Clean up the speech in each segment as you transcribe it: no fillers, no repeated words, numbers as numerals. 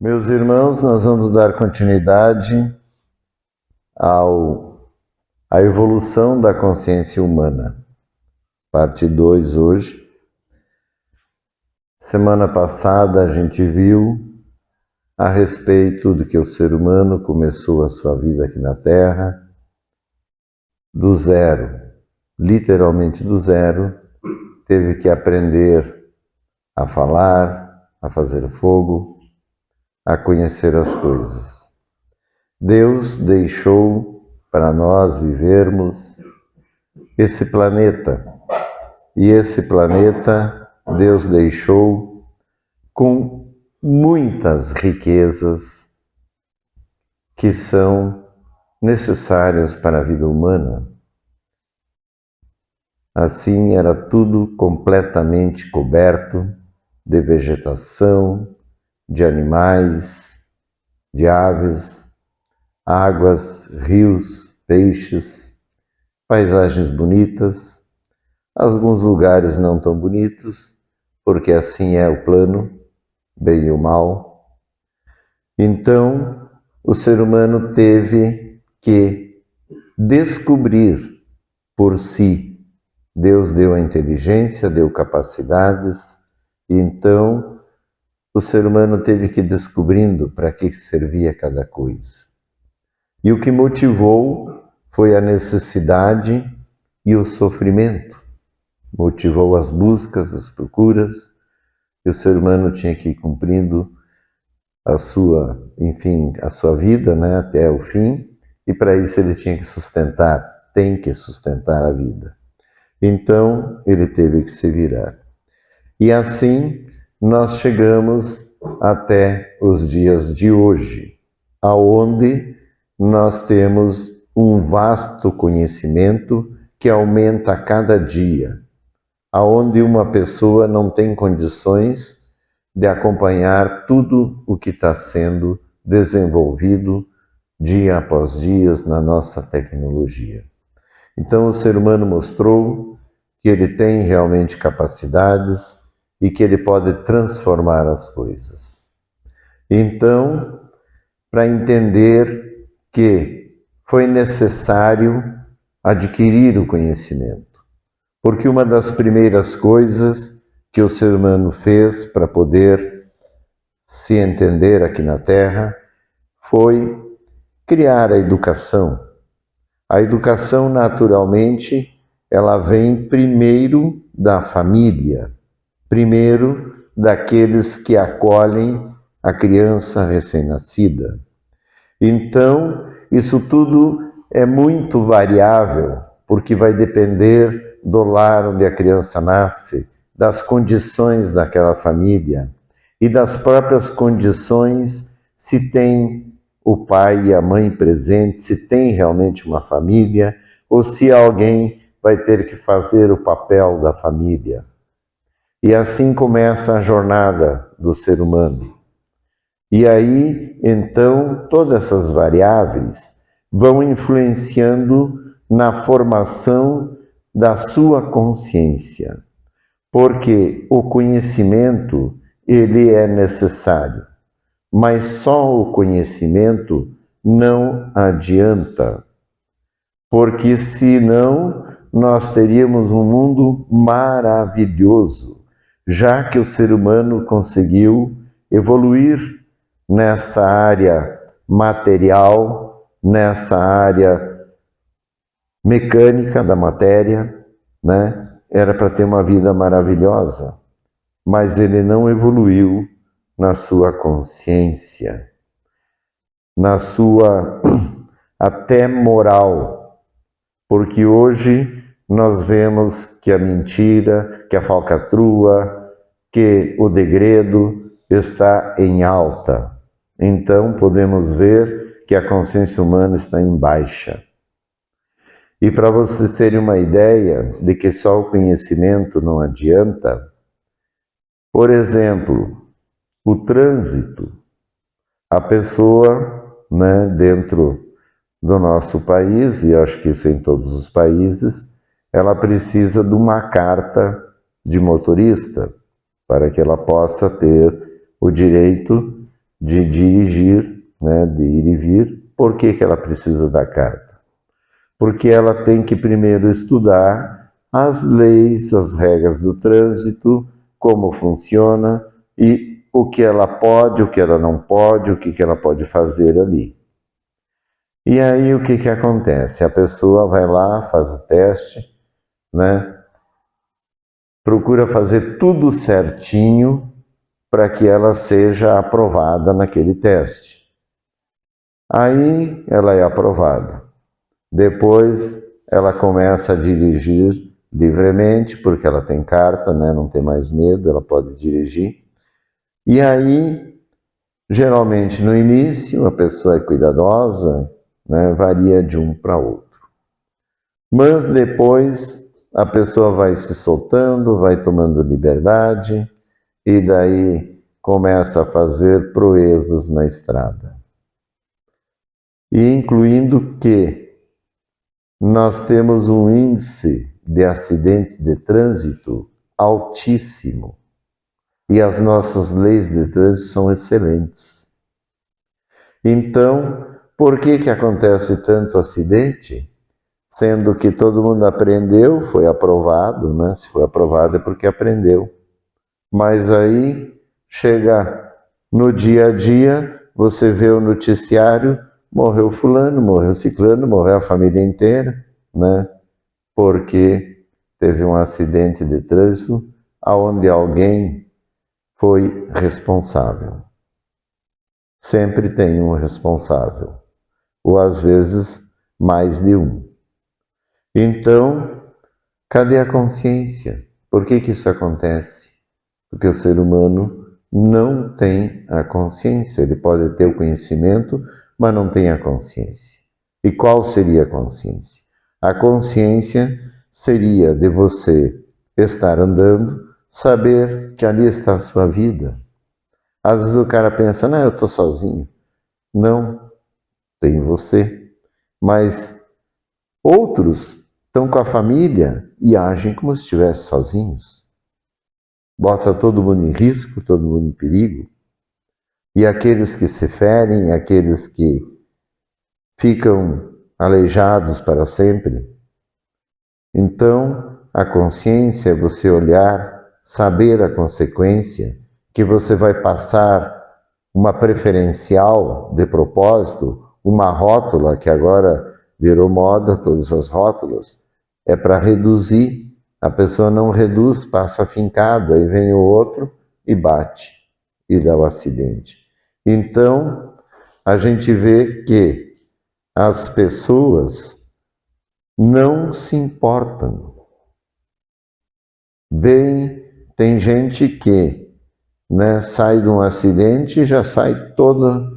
Meus irmãos, nós vamos dar continuidade à evolução da consciência humana. Parte 2 hoje. Semana passada a gente viu a respeito de que o ser humano começou a sua vida aqui na Terra do zero, literalmente do zero, teve que aprender a falar, a fazer fogo, a conhecer as coisas. Deus deixou para nós vivermos esse planeta, e esse planeta Deus deixou com muitas riquezas que são necessárias para a vida humana. Assim era tudo completamente coberto de vegetação, de animais, de aves, águas, rios, peixes, paisagens bonitas, alguns lugares não tão bonitos, porque assim é o plano, bem e o mal. Então, o ser humano teve que descobrir por si. Deus deu a inteligência, deu capacidades, e então o ser humano teve que ir descobrindo para que servia cada coisa. E o que motivou foi a necessidade e o sofrimento. Motivou as buscas, as procuras, e o ser humano tinha que ir cumprindo a sua vida, né, até o fim, e para isso ele tinha que tem que sustentar a vida. Então ele teve que se virar. E assim nós chegamos até os dias de hoje, aonde nós temos um vasto conhecimento que aumenta a cada dia, aonde uma pessoa não tem condições de acompanhar tudo o que está sendo desenvolvido dia após dia na nossa tecnologia. Então o ser humano mostrou que ele tem realmente capacidades e que ele pode transformar as coisas. Então, para entender que foi necessário adquirir o conhecimento, porque uma das primeiras coisas que o ser humano fez para poder se entender aqui na Terra foi criar a educação. A educação, naturalmente, ela vem primeiro da família, primeiro daqueles que acolhem a criança recém-nascida. Então, isso tudo é muito variável, porque vai depender do lar onde a criança nasce, das condições daquela família e das próprias condições, se tem o pai e a mãe presentes, se tem realmente uma família, ou se alguém vai ter que fazer o papel da família. E assim começa a jornada do ser humano. E aí, então, todas essas variáveis vão influenciando na formação da sua consciência, porque o conhecimento, ele é necessário, mas só o conhecimento não adianta, porque senão nós teríamos um mundo maravilhoso, já que o ser humano conseguiu evoluir nessa área material, nessa área mecânica da matéria, né? Era para ter uma vida maravilhosa, mas ele não evoluiu na sua consciência, na sua até moral, porque hoje nós vemos que a mentira, que a falcatrua, que o degredo está em alta. Então podemos ver que a consciência humana está em baixa. E para vocês terem uma ideia de que só o conhecimento não adianta, por exemplo, o trânsito, a pessoa, né, dentro do nosso país, e acho que isso em todos os países, ela precisa de uma carta de motorista para que ela possa ter o direito de dirigir, né, de ir e vir. Por que ela precisa da carta? Porque ela tem que primeiro estudar as leis, as regras do trânsito, como funciona e o que ela pode, o que ela não pode, o que ela pode fazer ali. E aí o que acontece? A pessoa vai lá, faz o teste, né? Procura fazer tudo certinho para que ela seja aprovada naquele teste. Aí ela é aprovada. Depois ela começa a dirigir livremente, porque ela tem carta, né? Não tem mais medo, ela pode dirigir. E aí, geralmente no início, a pessoa é cuidadosa, né? Varia de um para outro. Mas depois a pessoa vai se soltando, vai tomando liberdade e daí começa a fazer proezas na estrada. E incluindo que nós temos um índice de acidentes de trânsito altíssimo e as nossas leis de trânsito são excelentes. Então, por que acontece tanto acidente? Sendo que todo mundo aprendeu, foi aprovado, né? Se foi aprovado é porque aprendeu. Mas aí, chega no dia a dia, você vê o noticiário, morreu fulano, morreu ciclano, morreu a família inteira, né? Porque teve um acidente de trânsito onde alguém foi responsável. Sempre tem um responsável, ou às vezes mais de um. Então, cadê a consciência? Por que isso acontece? Porque o ser humano não tem a consciência. Ele pode ter o conhecimento, mas não tem a consciência. E qual seria a consciência? A consciência seria de você estar andando, saber que ali está a sua vida. Às vezes o cara pensa, não, eu estou sozinho. Não, tem você. Mas outros estão com a família e agem como se estivessem sozinhos. Bota todo mundo em risco, todo mundo em perigo. E aqueles que se ferem, aqueles que ficam aleijados para sempre. Então, a consciência é você olhar, saber a consequência, que você vai passar uma preferencial de propósito, uma rótula que agora virou moda, todas as rótulas, é para reduzir. A pessoa não reduz, passa fincado, aí vem o outro e bate e dá o acidente. Então, a gente vê que as pessoas não se importam. Tem gente que, né, sai de um acidente e já sai toda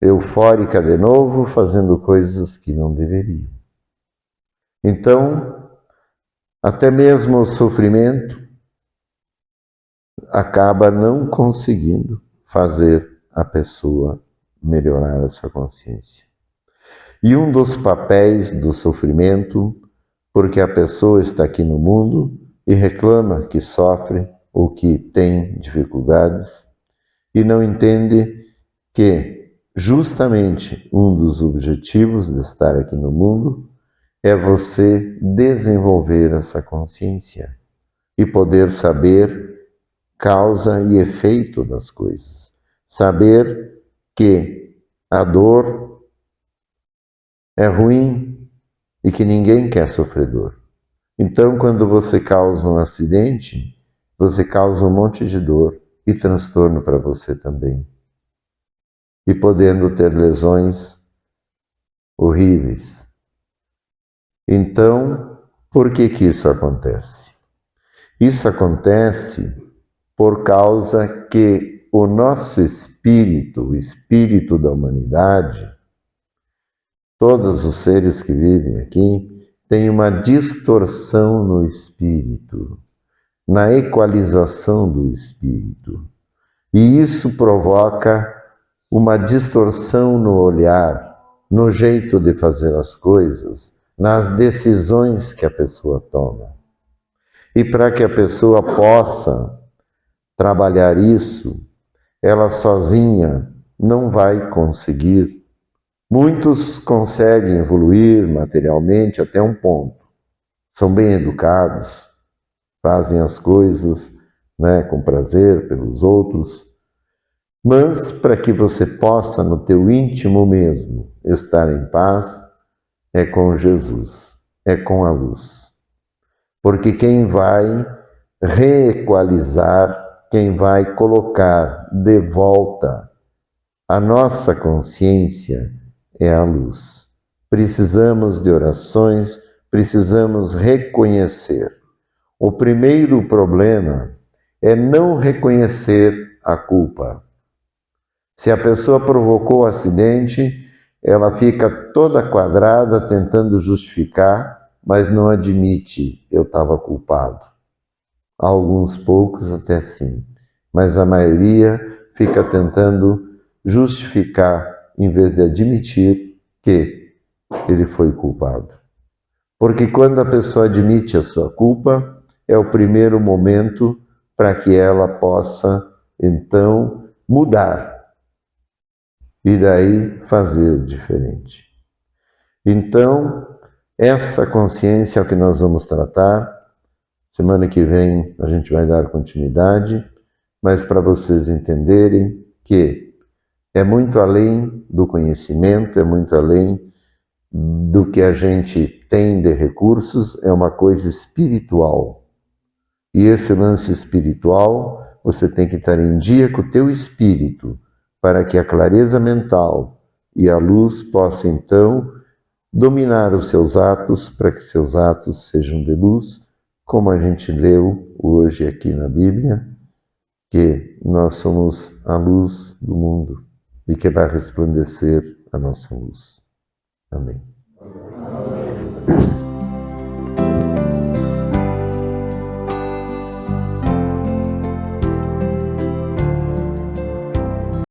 eufórica de novo, fazendo coisas que não deveriam. Então, até mesmo o sofrimento acaba não conseguindo fazer a pessoa melhorar a sua consciência. E um dos papéis do sofrimento, porque a pessoa está aqui no mundo e reclama que sofre ou que tem dificuldades e não entende que justamente um dos objetivos de estar aqui no mundo é você desenvolver essa consciência e poder saber causa e efeito das coisas. Saber que a dor é ruim e que ninguém quer sofrer dor. Então, quando você causa um acidente, você causa um monte de dor e transtorno para você também. E podendo ter lesões horríveis. Então, por que isso acontece? Isso acontece por causa que o nosso espírito, o espírito da humanidade, todos os seres que vivem aqui, tem uma distorção no espírito, na equalização do espírito. E isso provoca uma distorção no olhar, no jeito de fazer as coisas, nas decisões que a pessoa toma. E para que a pessoa possa trabalhar isso, ela sozinha não vai conseguir. Muitos conseguem evoluir materialmente até um ponto. São bem educados, fazem as coisas, né, com prazer pelos outros. Mas para que você possa, no teu íntimo mesmo, estar em paz, é com Jesus, é com a luz. Porque quem vai reequalizar, quem vai colocar de volta a nossa consciência é a luz. Precisamos de orações, precisamos reconhecer. O primeiro problema é não reconhecer a culpa. Se a pessoa provocou o acidente, ela fica toda quadrada tentando justificar, mas não admite eu estava culpado. Alguns poucos até sim, mas a maioria fica tentando justificar em vez de admitir que ele foi culpado. Porque quando a pessoa admite a sua culpa, é o primeiro momento para que ela possa, então, mudar e daí fazer diferente. Então, essa consciência é o que nós vamos tratar. Semana que vem a gente vai dar continuidade, mas para vocês entenderem que é muito além do conhecimento, é muito além do que a gente tem de recursos, é uma coisa espiritual. E esse lance espiritual, você tem que estar em dia com o teu espírito, para que a clareza mental e a luz possam, então, dominar os seus atos, para que seus atos sejam de luz, como a gente leu hoje aqui na Bíblia, que nós somos a luz do mundo e que vai resplandecer a nossa luz. Amém.